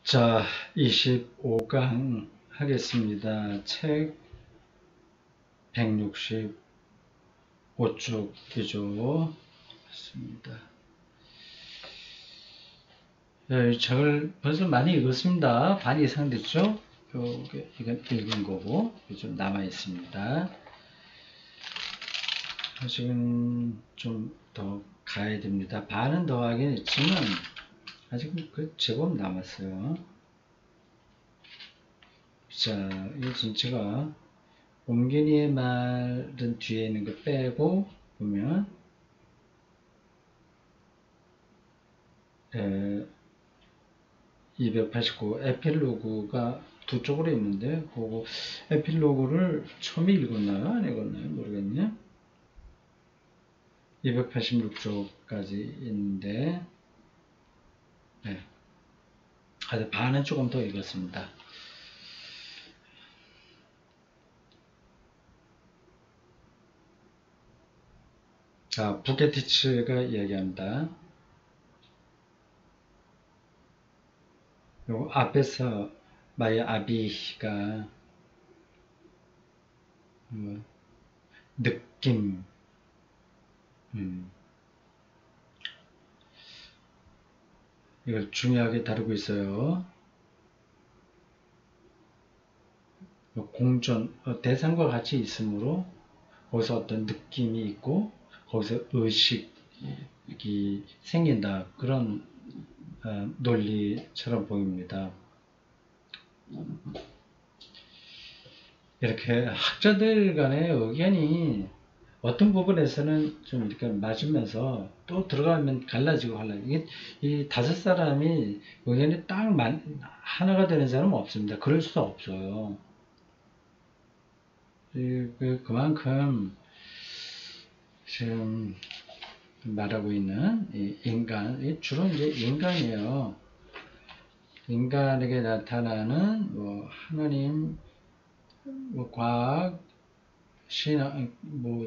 자, 25강 하겠습니다. 책 165쪽이죠. 맞습니다. 이 책을 벌써 많이 읽었습니다. 반 이상 됐죠? 이건 읽은 거고, 좀 남아 있습니다. 아직은 좀 더 가야 됩니다. 반은 더 하긴 했지만, 아직은 제법 남았어요. 자, 이 전체가 옴기니의 말은 뒤에 있는 거 빼고 보면 289 에필로그가 두 쪽으로 있는데 그거 에필로그를 처음 읽었나요? 안 읽었나요? 모르겠네. 286쪽까지 있는데 반은 조금 더 읽었습니다. 자, 부케티츠가 이야기합니다. 요 앞에서 마야 아비가 느낌, 이걸 중요하게 다루고 있어요. 공존, 대상과 같이 있으므로 거기서 어떤 느낌이 있고 거기서 의식이 생긴다. 그런 논리처럼 보입니다. 이렇게 학자들 간의 의견이 어떤 부분에서는 좀 이렇게 맞으면서 또 들어가면 갈라지고 이 다섯 사람이 의견이 딱 하나가 되는 사람은 없습니다. 그럴 수 없어요. 그만큼 지금 말하고 있는 인간, 주로 이제 인간이에요. 인간에게 나타나는 하나님, 과학, 신앙,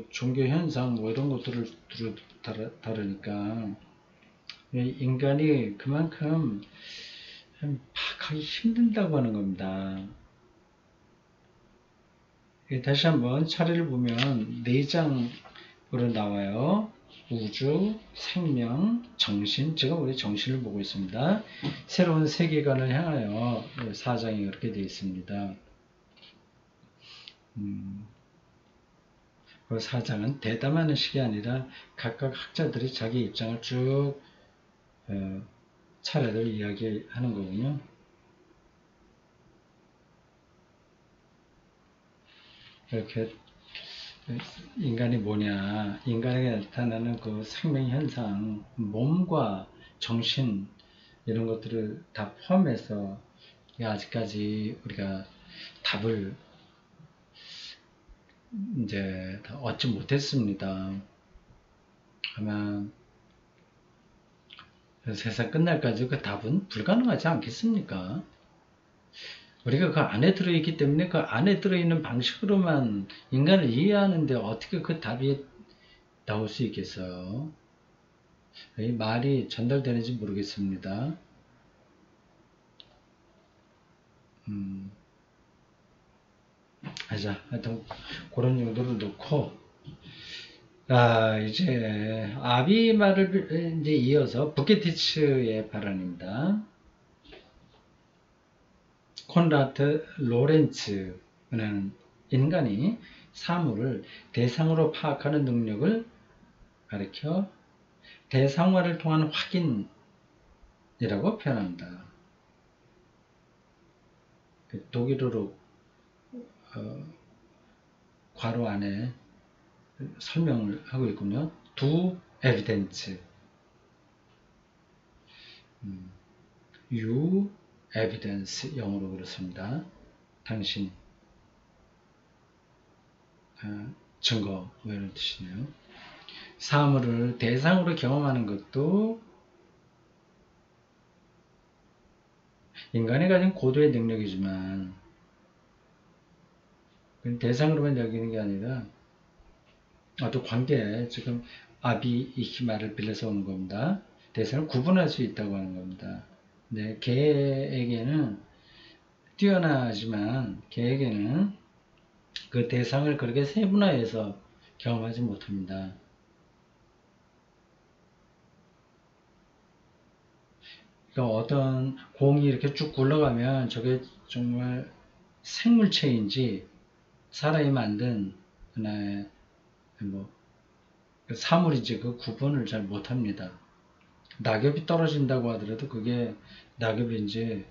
종교 현상 이런 것들을 다루니까 인간이 그만큼 파악하기 힘든다고 하는 겁니다. 다시 한번 차례를 보면 4장으로 나와요. 우주, 생명, 정신. 제가 우리 정신을 보고 있습니다. 새로운 세계관을 향하여 4장이 그렇게 되어 있습니다. 그 4장은 대담하는 식이 아니라 각각 학자들이 자기 입장을 쭉 차례를 이야기하는 거군요. 이렇게 인간이 뭐냐, 인간에게 나타나는 그 생명 현상, 몸과 정신 이런 것들을 다 포함해서 아직까지 우리가 답을 이제 다 얻지 못했습니다. 아마 세상 끝날까지 그 답은 불가능하지 않겠습니까? 우리가 그 안에 들어있기 때문에 그 안에 들어있는 방식으로만 인간을 이해하는데 어떻게 그 답이 나올 수 있겠어요? 이 말이 전달되는지 모르겠습니다. 하여튼 그런 정도를 놓고 이제 아비 말을 이제 이어서 부케티츠의 발언입니다. 콘라드 로렌츠는 인간이 사물을 대상으로 파악하는 능력을 가리켜 대상화를 통한 확인이라고 표현합니다. 독일어로 괄호 안에 설명을 하고 있군요. 두 에비덴츠, 유 에비던스 영어로 그렇습니다. 당신 증거 이런 뜻이네요. 사물을 대상으로 경험하는 것도 인간이 가진 고도의 능력이지만 대상으로만 여기는 게 아니라 또 관계, 지금 아비 이 말을 빌려서 오는 겁니다. 대상을 구분할 수 있다고 하는 겁니다. 네, 개에게는 뛰어나지만 개에게는 그 대상을 그렇게 세분화해서 경험하지 못합니다. 그러니까 어떤 공이 이렇게 쭉 굴러가면 저게 정말 생물체인지 사람이 만든 하나의 뭐 사물인지 그 구분을 잘 못합니다. 낙엽이 떨어진다고 하더라도 그게 낙엽인지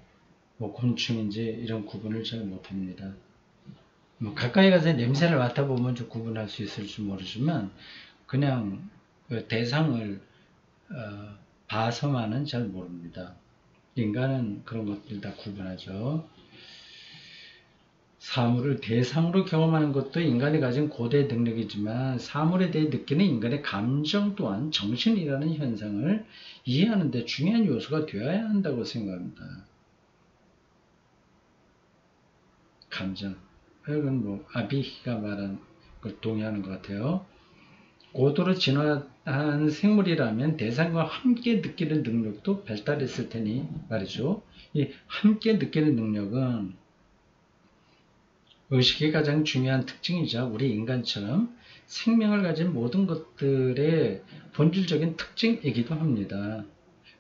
뭐 곤충인지 이런 구분을 잘 못합니다. 뭐 가까이 가서 냄새를 맡아보면 좀 구분할 수 있을지 모르지만 그냥 그 대상을 봐서만은 잘 모릅니다. 인간은 그런 것들 다 구분하죠. 사물을 대상으로 경험하는 것도 인간이 가진 고대 능력이지만 사물에 대해 느끼는 인간의 감정 또한 정신이라는 현상을 이해하는 데 중요한 요소가 되어야 한다고 생각합니다. 감정. 이건 뭐 아비히가 말한 걸 동의하는 것 같아요. 고도로 진화한 생물이라면 대상과 함께 느끼는 능력도 발달했을 테니 말이죠. 이 함께 느끼는 능력은 의식의 가장 중요한 특징이자 우리 인간처럼 생명을 가진 모든 것들의 본질적인 특징이기도 합니다.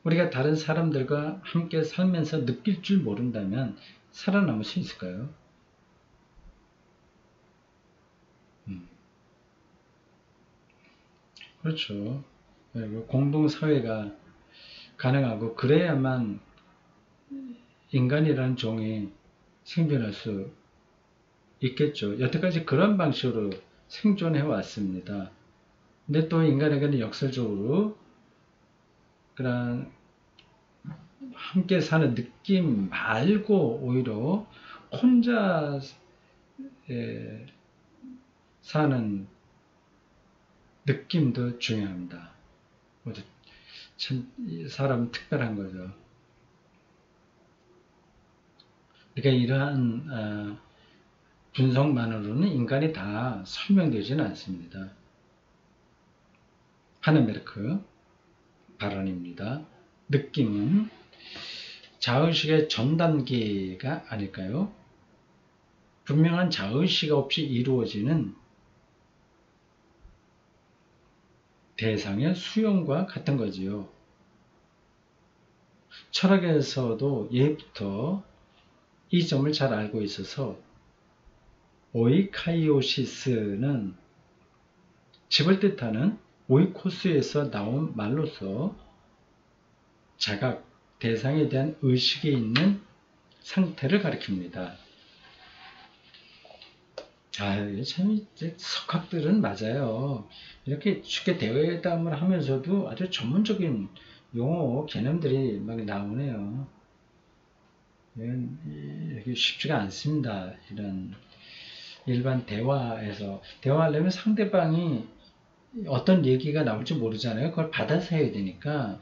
우리가 다른 사람들과 함께 살면서 느낄 줄 모른다면 살아남을 수 있을까요? 그렇죠. 공동사회가 가능하고 그래야만 인간이라는 종이 생존할 수 있겠죠. 여태까지 그런 방식으로 생존해 왔습니다. 근데 또 인간에게는 역설적으로 그런 함께 사는 느낌 말고 오히려 혼자 사는 느낌도 중요합니다. 참 사람은 특별한 거죠. 그러니까 이러한 분석만으로는 인간이 다 설명되지는 않습니다. 하는베르크 발언입니다. 느낌은 자의식의 전 단계가 아닐까요? 분명한 자의식 없이 이루어지는 대상의 수용과 같은 거지요. 철학에서도 예부터 이 점을 잘 알고 있어서 오이카이오시스는 집을 뜻하는 오이코스에서 나온 말로서 자각, 대상에 대한 의식이 있는 상태를 가리킵니다. 참 석학들은 맞아요. 이렇게 쉽게 대회담을 하면서도 아주 전문적인 용어, 개념들이 막 나오네요. 이게 쉽지가 않습니다. 이런 일반 대화에서 대화하려면 상대방이 어떤 얘기가 나올지 모르잖아요. 그걸 받아서 해야 되니까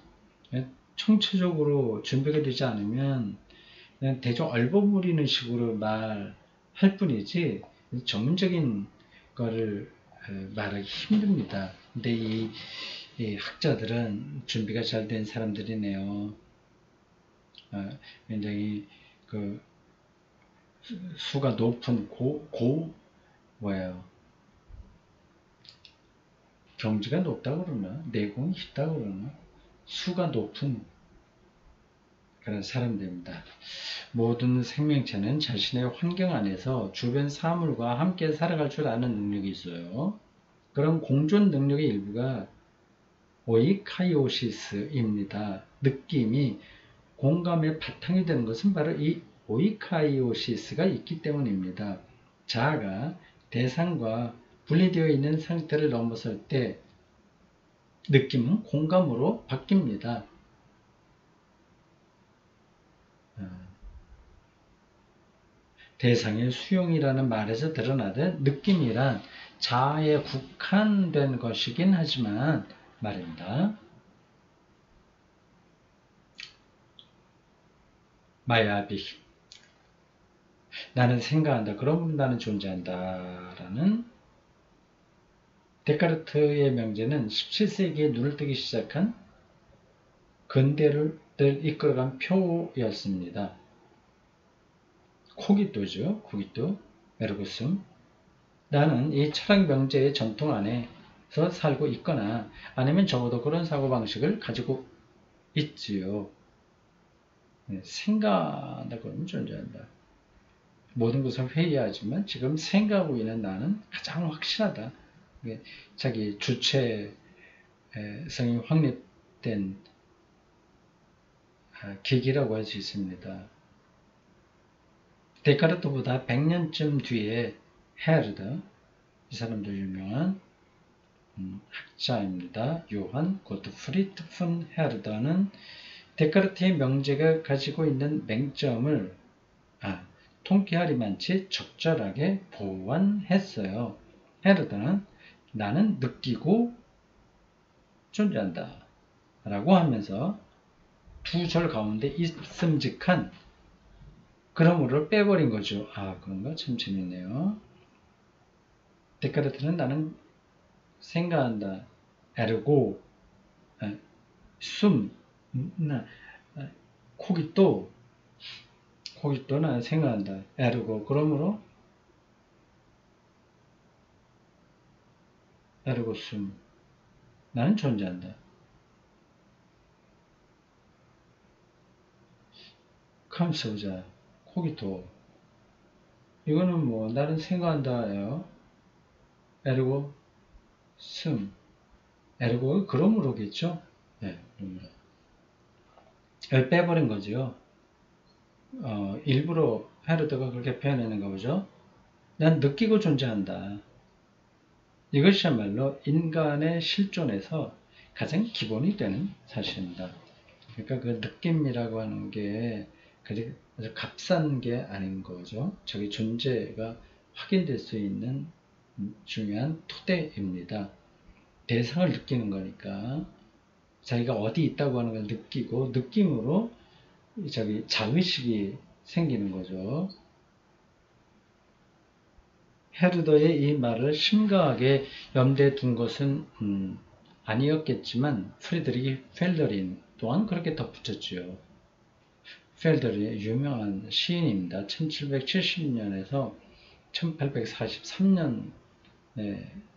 총체적으로 준비가 되지 않으면 그냥 대충 얼버무리는 식으로 말할 뿐이지 전문적인 거를 말하기 힘듭니다. 근데 이 학자들은 준비가 잘 된 사람들이네요. 굉장히 그 수가 높은 뭐예요? 경지가 높다고 그러나? 내공이 있다고 그러나? 수가 높은 그런 사람들입니다. 모든 생명체는 자신의 환경 안에서 주변 사물과 함께 살아갈 줄 아는 능력이 있어요. 그런 공존 능력의 일부가 오이카이오시스입니다. 느낌이 공감의 바탕이 되는 것은 바로 이 오이카이오시스가 있기 때문입니다. 자아가 대상과 분리되어 있는 상태를 넘어설 때 느낌은 공감으로 바뀝니다. 대상의 수용이라는 말에서 드러나듯 느낌이란 자아에 국한된 것이긴 하지만 말입니다. 마야비 나는 생각한다. 그럼 나는 존재한다. 라는 데카르트의 명제는 17세기에 눈을 뜨기 시작한 근대를 이끌어간 표였습니다. 코기또죠. 코기또, 에르고숨. 나는 이 철학 명제의 전통 안에서 살고 있거나 아니면 적어도 그런 사고방식을 가지고 있지요. 생각한다 그러면 존재한다. 모든 것을 회의하지만 지금 생각하고 있는 나는 가장 확실하다. 자기 주체성이 확립된 계기라고 할 수 있습니다. 데카르트보다 100년쯤 뒤에 헤르드, 이 사람도 유명한 학자입니다. 요한 고트프리트 푼 헤르더는 데카르트의 명제가 가지고 있는 맹점을 통쾌하리만치 적절하게 보완했어요. 헤르더는 나는 느끼고 존재한다 라고 하면서 두 절 가운데 있음직한 그러므로 빼버린 거죠. 그런가? 참 재밌네요. 데카르트는 나는 생각한다. 에르고, 숨, 코기또 나는 생각한다. 에르고, 그러므로 에르고 숨, 나는 존재한다. 감싸우자. 코기또. 이거는 뭐 나는 생각한다예요. 에르고 숨. 에르고 그러므로겠죠. 네, 그러므로. 빼버린 거죠. 일부러 헤르드가 그렇게 표현하는가 보죠. 난 느끼고 존재한다. 이것이야말로 인간의 실존에서 가장 기본이 되는 사실입니다. 그러니까 그 느낌이라고 하는 게 아주 값싼 게 아닌 거죠. 자기 존재가 확인될 수 있는 중요한 토대입니다. 대상을 느끼는 거니까 자기가 어디 있다고 하는 걸 느끼고 느낌으로 자기 자의식이 생기는 거죠. 헤르더의 이 말을 심각하게 염두에 둔 것은 아니었겠지만 프리드리히 펠더린 또한 그렇게 덧붙였지요. 펠더린의 유명한 시인입니다. 1770년에서 1843년에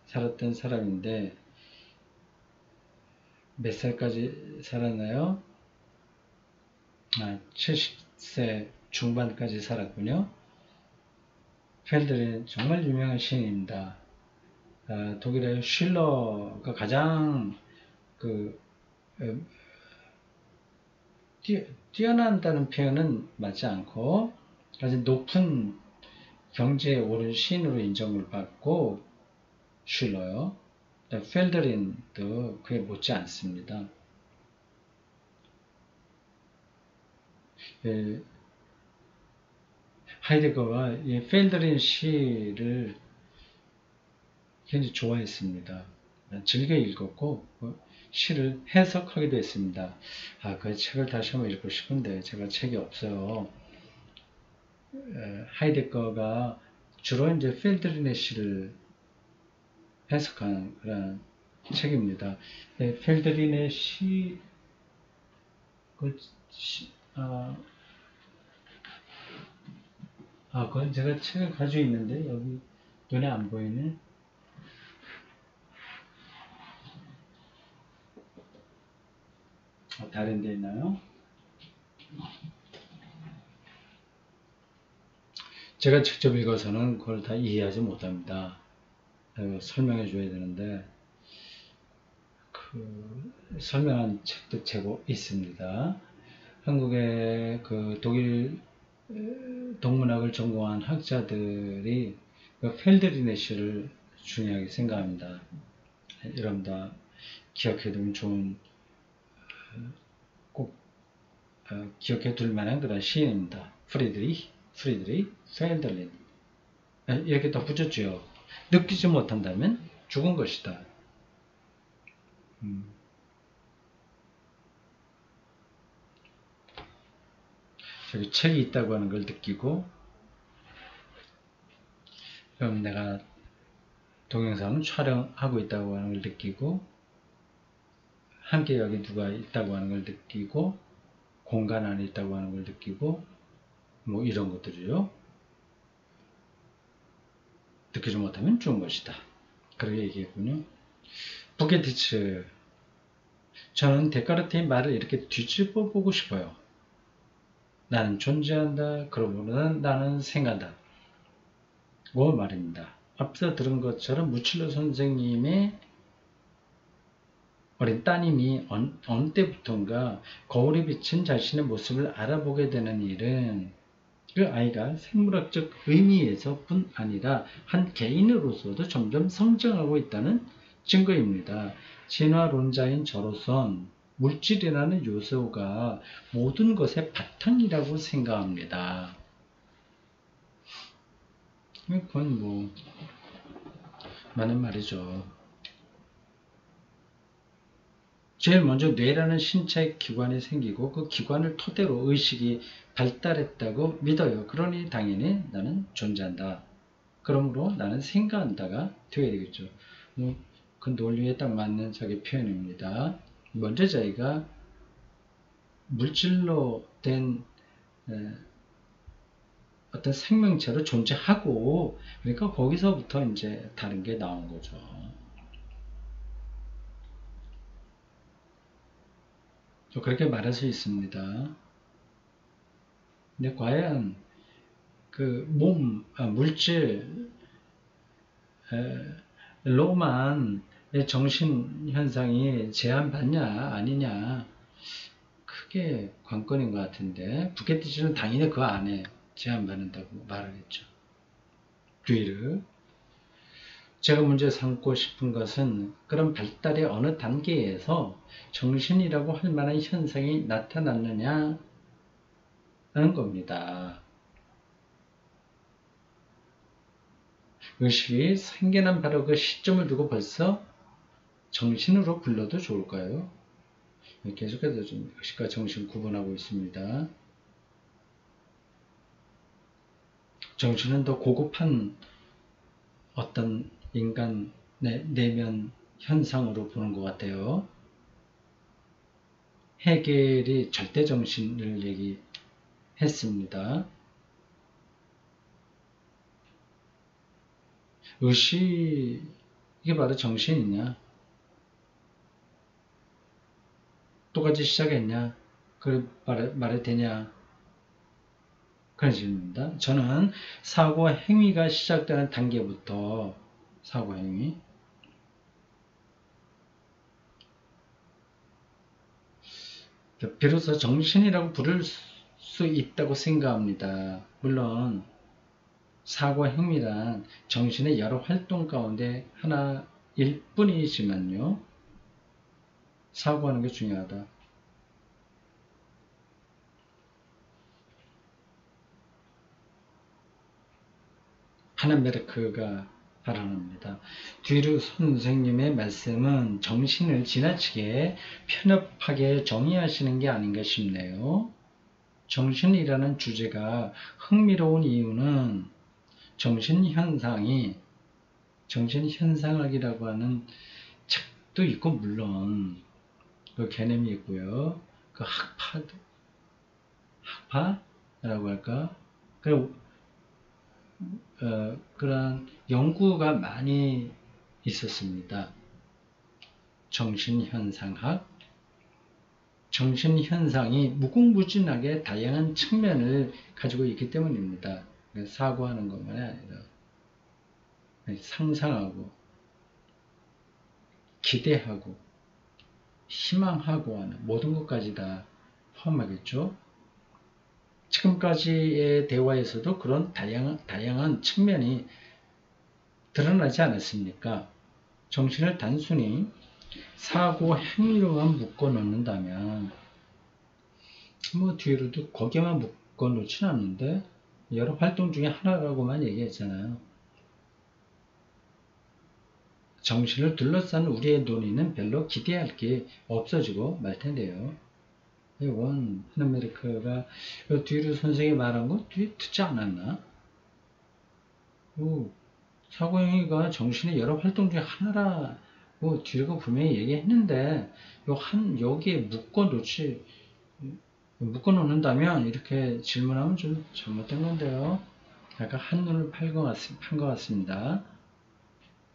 살았던 사람인데 몇 살까지 살았나요? 70세 중반까지 살았군요. 펠더린은 정말 유명한 시인입니다. 독일의 슐러가 가장 뛰어난다는 표현은 맞지 않고 아주 높은 경지에 오른 시인으로 인정을 받고 슐러요. 펠더린도 그에 못지 않습니다. 하이데거가 이 펠더린 시를 굉장히 좋아했습니다. 즐겨 읽었고 시를 해석하기도 했습니다. 그 책을 다시 한번 읽고 싶은데 제가 책이 없어요. 하이데거가 주로 이제 펠더린의 시를 해석한 그런 책입니다. 펠더린의 그건 제가 책을 가지고 있는데 여기 눈에 안 보이네. 다른 데 있나요? 제가 직접 읽어서는 그걸 다 이해하지 못합니다. 설명해 줘야 되는데 설명한 책도 제법 있습니다. 한국의 독일 동문학을 전공한 학자들이 펠드린의 시를 중요하게 생각합니다. 여러분 다 기억해두면 좋은 꼭 기억해둘 만한 그런 시인입니다. 프리드리히 펠더린. 이렇게 덧붙였죠. 느끼지 못한다면 죽은 것이다. 저기 책이 있다고 하는 걸 느끼고, 그럼 내가 동영상을 촬영하고 있다고 하는 걸 느끼고, 함께 여기 누가 있다고 하는 걸 느끼고, 공간 안에 있다고 하는 걸 느끼고 뭐 이런 것들이요. 느끼지 못하면 죽은 것이다. 그렇게 얘기했군요. 부케티츠, 저는 데카르트의 말을 이렇게 뒤집어 보고 싶어요. 나는 존재한다. 그러고는 나는 생각한다. 그 말입니다. 앞서 들은 것처럼 무칠로 선생님의 어린 따님이 어느 때부턴가 거울에 비친 자신의 모습을 알아보게 되는 일은 그 아이가 생물학적 의미에서뿐 아니라 한 개인으로서도 점점 성장하고 있다는 증거입니다. 진화론자인 저로선 물질이라는 요소가 모든 것의 바탕이라고 생각합니다. 그건 뭐 많은 말이죠. 제일 먼저 뇌라는 신체 기관이 생기고 그 기관을 토대로 의식이 발달했다고 믿어요. 그러니 당연히 나는 존재한다. 그러므로 나는 생각한다가 되어야 되겠죠. 그 논리에 딱 맞는 자기 표현입니다. 먼저 자기가 물질로 된 어떤 생명체로 존재하고, 그러니까 거기서부터 이제 다른 게 나온 거죠. 그렇게 말할 수 있습니다. 근데 과연 그 물질로만 정신 현상이 제한받냐 아니냐, 크게 관건인 것 같은데, 부케티츠는 당연히 그 안에 제한받는다고 말하겠죠. 뒤를 제가 문제 삼고 싶은 것은 그런 발달의 어느 단계에서 정신이라고 할 만한 현상이 나타났느냐 하는 겁니다. 의식이 생겨난 바로 그 시점을 두고 벌써 정신으로 불러도 좋을까요? 계속해서 좀 의식과 정신 구분하고 있습니다. 정신은 더 고급한 어떤 인간 내면 현상으로 보는 것 같아요. 헤겔이 절대정신을 얘기했습니다. 의식, 이게 바로 정신이냐? 똑같이 시작했냐? 그 말이 되냐? 그런 질문입니다. 저는 사고 행위가 시작되는 단계부터 사고 행위, 비로소 정신이라고 부를 수 있다고 생각합니다. 물론 사고 행위란 정신의 여러 활동 가운데 하나일 뿐이지만요. 사고하는 게 중요하다. 하넨베르크가 발언합니다. 뒤르 선생님의 말씀은 정신을 지나치게 편협하게 정의하시는 게 아닌가 싶네요. 정신이라는 주제가 흥미로운 이유는 정신현상학이라고 하는 책도 있고, 물론 그 개념이 있고요. 그 학파라고 할까? 그런 연구가 많이 있었습니다. 정신현상이 무궁무진하게 다양한 측면을 가지고 있기 때문입니다. 사고하는 것만이 아니라 상상하고 기대하고 희망하고 하는 모든 것까지 다 포함하겠죠. 지금까지의 대화에서도 그런 다양한 측면이 드러나지 않았습니까? 정신을 단순히 사고 행위로만 묶어 놓는다면, 뭐 뒤로도 거기에만 묶어 놓지는 않는데 여러 활동 중에 하나라고만 얘기했잖아요. 정신을 둘러싼 우리의 논의는 별로 기대할 게 없어지고 말 텐데요. 이건 하넨베르크가 뒤로 선생이 말한 거 듣지 않았나? 사고행위가 정신의 여러 활동 중에 하나라고 뒤로가 분명히 얘기했는데 여기에 묶어 놓지 묶어 놓는다면 이렇게 질문하면 좀 잘못된 건데요. 약간 한눈을 판 것 같습니다.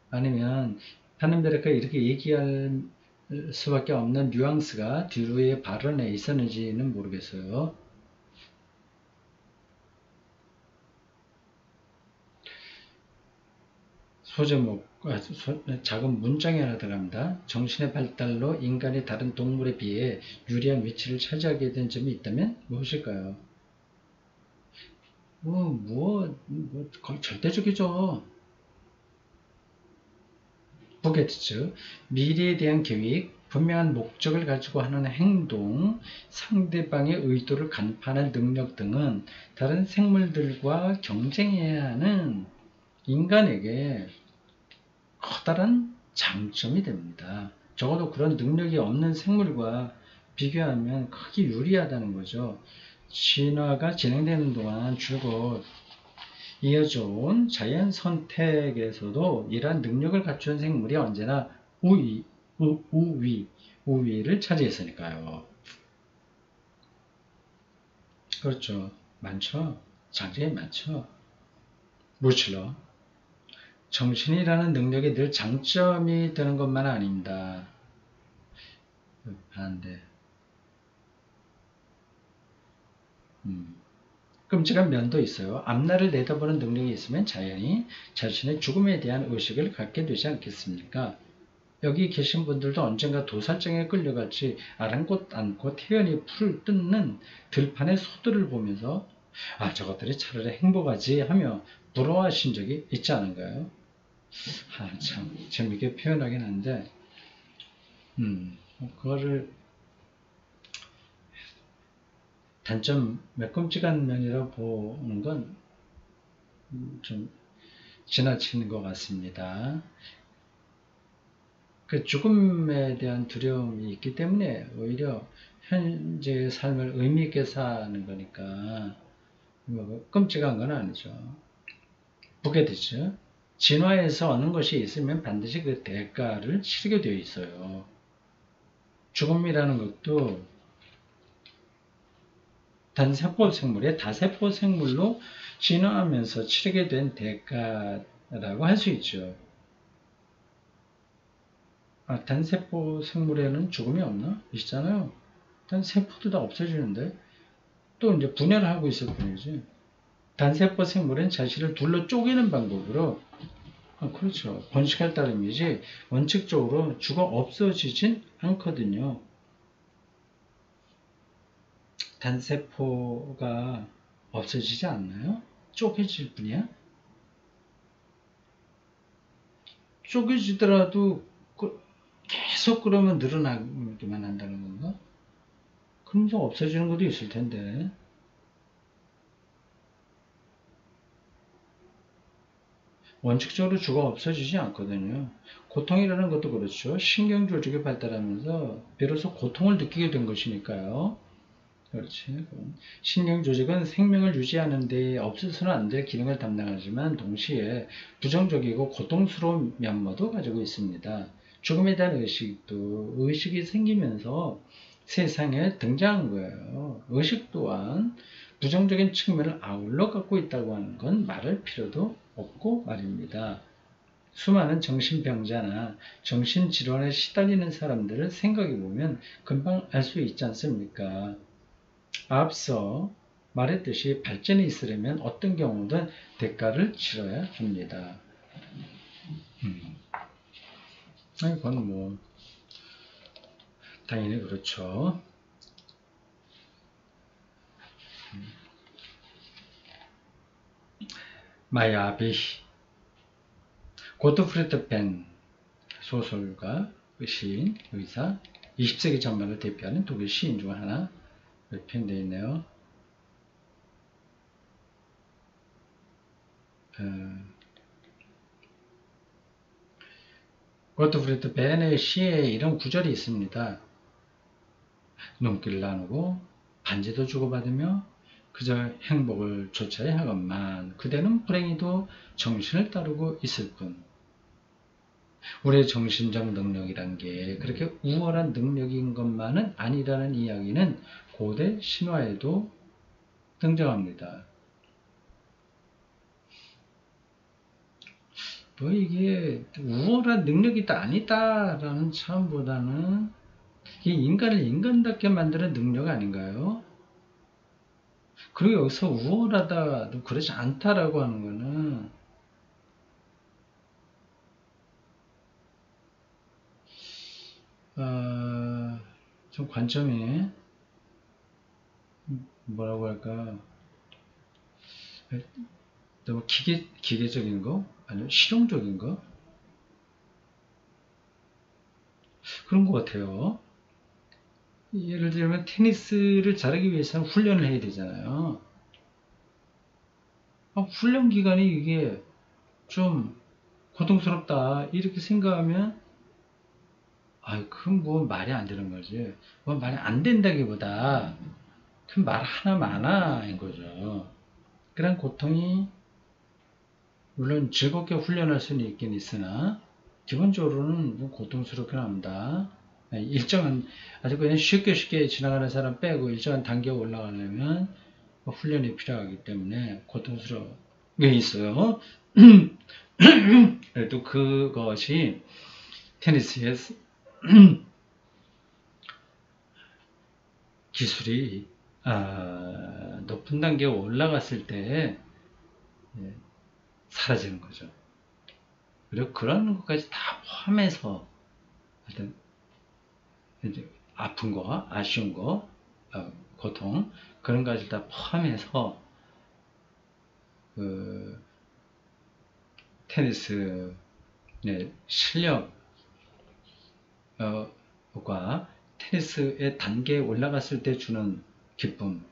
아니면 파넨베르크가 이렇게 얘기할 수밖에 없는 뉘앙스가 뒤로의 발언에 있었는지는 모르겠어요. 소제목, 작은 문장이 하나 들어갑니다. 정신의 발달로 인간이 다른 동물에 비해 유리한 위치를 차지하게 된 점이 있다면 무엇일까요? 거의 절대적이죠. 부게트츠, 미래에 대한 계획, 분명한 목적을 가지고 하는 행동, 상대방의 의도를 간파하는 능력 등은 다른 생물들과 경쟁해야 하는 인간에게 커다란 장점이 됩니다. 적어도 그런 능력이 없는 생물과 비교하면 크게 유리하다는 거죠. 진화가 진행되는 동안 줄곧 이어져 온 자연 선택에서도 이러한 능력을 갖춘 생물이 언제나 우위를 차지했으니까요. 그렇죠. 많죠. 장점이 많죠. 무칠러. 정신이라는 능력이 늘 장점이 되는 것만 아닙니다. 반대. 끔찍한 면도 있어요. 앞날을 내다보는 능력이 있으면 자연히 자신의 죽음에 대한 의식을 갖게 되지 않겠습니까? 여기 계신 분들도 언젠가 도살장에 끌려갈지 아랑곳 않고 태연히 풀을 뜯는 들판의 소들을 보면서 아, 저것들이 차라리 행복하지 하며 부러워하신 적이 있지 않은가요? 아, 참 재밌게 표현하긴 한데 그거를 단점 몇 끔찍한 면이라고 보는 건 좀 지나치는 것 같습니다. 그 죽음에 대한 두려움이 있기 때문에 오히려 현재의 삶을 의미 있게 사는 거니까 뭐 끔찍한 건 아니죠. 보게 되죠. 진화에서 얻는 것이 있으면 반드시 그 대가를 치르게 되어 있어요. 죽음이라는 것도 단세포 생물의 다세포 생물로 진화하면서 치르게 된 대가라고 할 수 있죠. 아, 단세포 생물에는 죽음이 없나? 있잖아요. 단세포도 다 없어지는데 또 이제 분열을 하고 있을 뿐이지. 단세포 생물은 자신을 둘러 쪼개는 방법으로 그렇죠. 번식할 따름이지 원칙적으로 죽어 없어지진 않거든요. 단세포가 없어지지 않나요? 쪼개질 뿐이야? 쪼개지더라도 계속 그러면 늘어나기만 한다는 건가? 그러면서 없어지는 것도 있을 텐데. 원칙적으로 죽어 없어지지 않거든요. 고통이라는 것도 그렇죠. 신경조직이 발달하면서 비로소 고통을 느끼게 된 것이니까요. 그렇지. 신경조직은 생명을 유지하는 데 없어서는 안 될 기능을 담당하지만 동시에 부정적이고 고통스러운 면모도 가지고 있습니다. 죽음에 대한 의식이 생기면서 세상에 등장한 거예요. 의식 또한 부정적인 측면을 아울러 갖고 있다고 하는 건 말할 필요도 없고 말입니다. 수많은 정신병자나 정신질환에 시달리는 사람들을 생각해보면 금방 알 수 있지 않습니까? 앞서 말했듯이 발전이 있으려면 어떤 경우든 대가를 치러야 합니다. 이건 뭐 당연히 그렇죠. 마야비 고트프리드 벤 소설가, 시인, 의사, 20세기 전반을 대표하는 독일 시인 중 하나 표현되어 있네요. 고트프리드 벤의 시에 이런 구절이 있습니다. 눈길 나누고 반지도 주고받으며 그저 행복을 좇아야 하건만 그대는 불행히도 정신을 따르고 있을 뿐. 우리의 정신적 능력이란 게 그렇게 우월한 능력인 것만은 아니라는 이야기는 고대 신화에도 등장합니다. 뭐 이게 우월한 능력이 아니다라는 차원보다는 이 인간을 인간답게 만드는 능력 아닌가요? 그리고 여기서 우월하다도 그렇지 않다라고 하는 거는 좀 관점이 뭐라고 할까, 너무 기계적인 거? 아니면 실용적인 거? 그런 것 같아요. 예를 들면 테니스를 잘하기 위해서는 훈련을 해야 되잖아요. 훈련 기간이 이게 좀 고통스럽다 이렇게 생각하면 그건 뭐 말이 안 되는 거지. 뭐 말이 안 된다기보다 그 말 하나마나인 거죠. 그런 고통이 물론 즐겁게 훈련할 수는 있긴 있으나 기본적으로는 뭐 고통스럽긴 합니다. 일정한 아주 그냥 쉽게 지나가는 사람 빼고 일정한 단계에 올라가려면 훈련이 필요하기 때문에 고통스러운 게 있어요. 그래도 그것이 테니스의 기술이 높은 단계에 올라갔을 때 사라지는 거죠. 그리고 그런 것까지 다 포함해서 하여튼 이제 아픈 거, 아쉬운 거, 고통 그런 것까지 다 포함해서 그 테니스의 실력과 테니스의 단계에 올라갔을 때 주는 기쁨이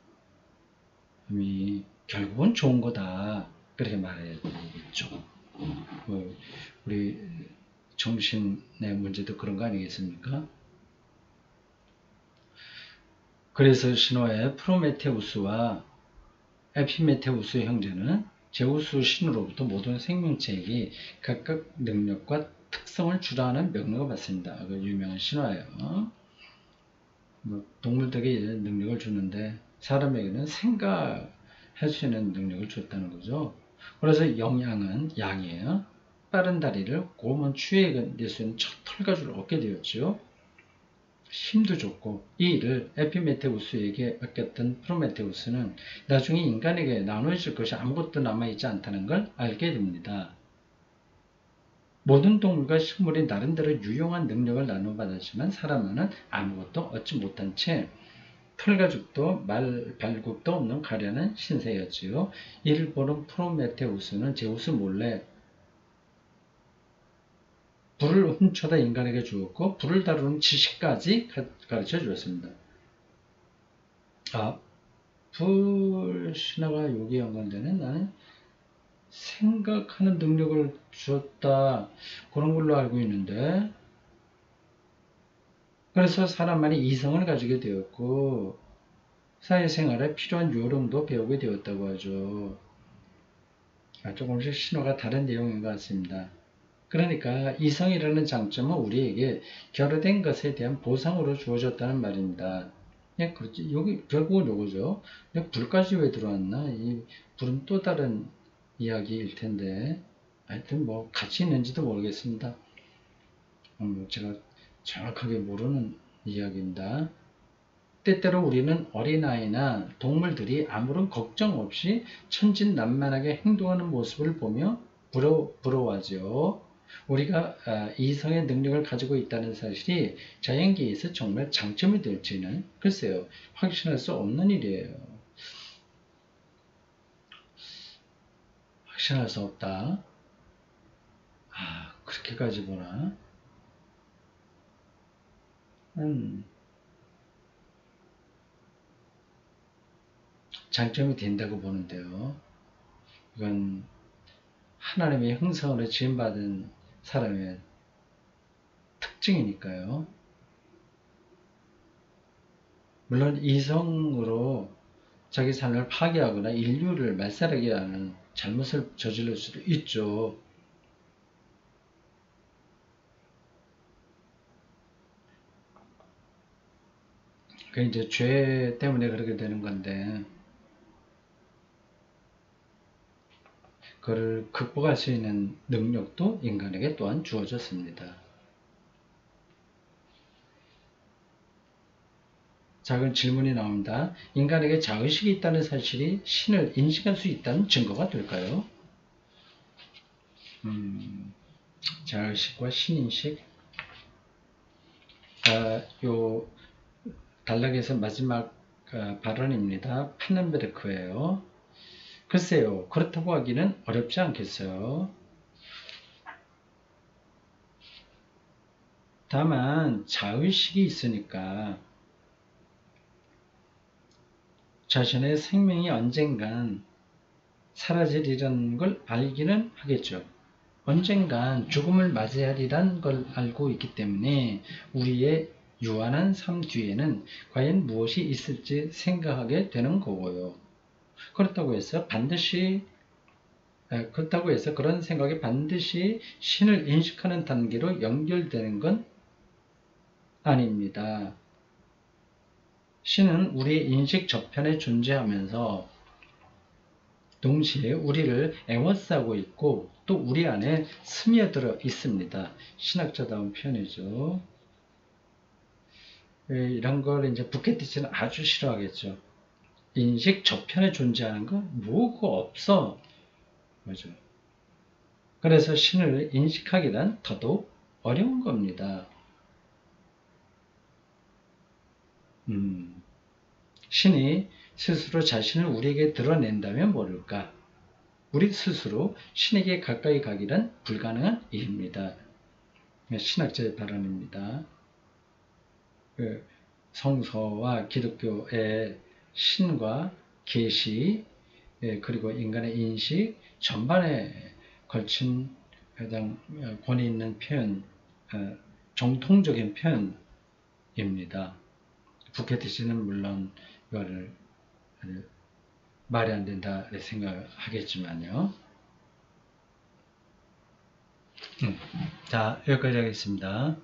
결국은 좋은 거다. 그렇게 말해야 되겠죠. 우리 정신의 문제도 그런 거 아니겠습니까? 그래서 신화의 프로메테우스와 에피메테우스의 형제는 제우스 신으로부터 모든 생명체에게 각각 능력과 특성을 주라는 명령을 받습니다. 그 유명한 신화예요. 동물들에게 능력을 주는데 사람에게는 생각할 수 있는 능력을 줬다는 거죠. 그래서 영양은 양이에요. 빠른 다리를 고먼 추위에 견딜 수 있는 첫 털가죽을 얻게 되었죠. 힘도 좋고 이 일을 에피메테우스에게 맡겼던 프로메테우스는 나중에 인간에게 나눠질 것이 아무것도 남아있지 않다는 걸 알게 됩니다. 모든 동물과 식물이 나름대로 유용한 능력을 나눠받았지만 사람은 아무것도 얻지 못한 채 털가죽도 발굽도 없는 가련한 신세였지요. 이를 보는 프로메테우스는 제우스 몰래 불을 훔쳐다 인간에게 주었고 불을 다루는 지식까지 가르쳐 주었습니다. 불 신화가 여기에 연관되는 나는 생각하는 능력을 주었다 그런 걸로 알고 있는데 그래서 사람만이 이성을 가지게 되었고 사회생활에 필요한 요령도 배우게 되었다고 하죠. 조금씩 신화가 다른 내용인 것 같습니다. 그러니까 이성이라는 장점은 우리에게 결여된 것에 대한 보상으로 주어졌다는 말입니다. 그렇지. 여기 결국은 요거죠. 불까지 왜 들어왔나? 이 불은 또 다른 이야기일 텐데 하여튼 뭐 같이 있는지도 모르겠습니다. 제가 정확하게 모르는 이야기입니다. 때때로 우리는 어린아이나 동물들이 아무런 걱정 없이 천진난만하게 행동하는 모습을 보며 부러워하죠. 우리가 이성의 능력을 가지고 있다는 사실이 자연계에서 정말 장점이 될지는 글쎄요, 확신할 수 없는 일이에요. 확신할 수 없다. 그렇게까지 보나? 장점이 된다고 보는데요. 이건 하나님의 형상으로 지음받은 사람의 특징이니까요. 물론 이성으로 자기 삶을 파괴하거나 인류를 말살하게 하는 잘못을 저지를 수도 있죠. 그 이제 죄 때문에 그렇게 되는 건데, 그걸 극복할 수 있는 능력도 인간에게 또한 주어졌습니다. 작은 질문이 나옵니다. 인간에게 자의식이 있다는 사실이 신을 인식할 수 있다는 증거가 될까요? 자의식과 신인식. 요 단락에서 마지막 발언입니다. 파넨베르크예요. 글쎄요, 그렇다고 하기는 어렵지 않겠어요. 다만 자의식이 있으니까 자신의 생명이 언젠간 사라지리라는 걸 알기는 하겠죠. 언젠간 죽음을 맞이하리란 걸 알고 있기 때문에 우리의 유한한 삶 뒤에는 과연 무엇이 있을지 생각하게 되는 거고요. 그렇다고 해서 그런 생각이 반드시 신을 인식하는 단계로 연결되는 건 아닙니다. 신은 우리의 인식 저편에 존재하면서 동시에 우리를 애워싸고 있고 또 우리 안에 스며들어 있습니다. 신학자다운 표현이죠. 이런 걸 이제 부케티치는 아주 싫어하겠죠. 인식 저편에 존재하는 거 뭐가 없어. 그죠? 그래서 신을 인식하기란 더더욱 어려운 겁니다. 신이 스스로 자신을 우리에게 드러낸다면 모를까? 우리 스스로 신에게 가까이 가기란 불가능한 일입니다. 신학자의 발언입니다. 성서와 기독교의 신과 계시 그리고 인간의 인식 전반에 걸친 가장 권위 있는 표현, 정통적인 표현입니다. 부케티치는 물론 이거를 말이 안 된다 생각하겠지만요. 자, 여기까지 하겠습니다.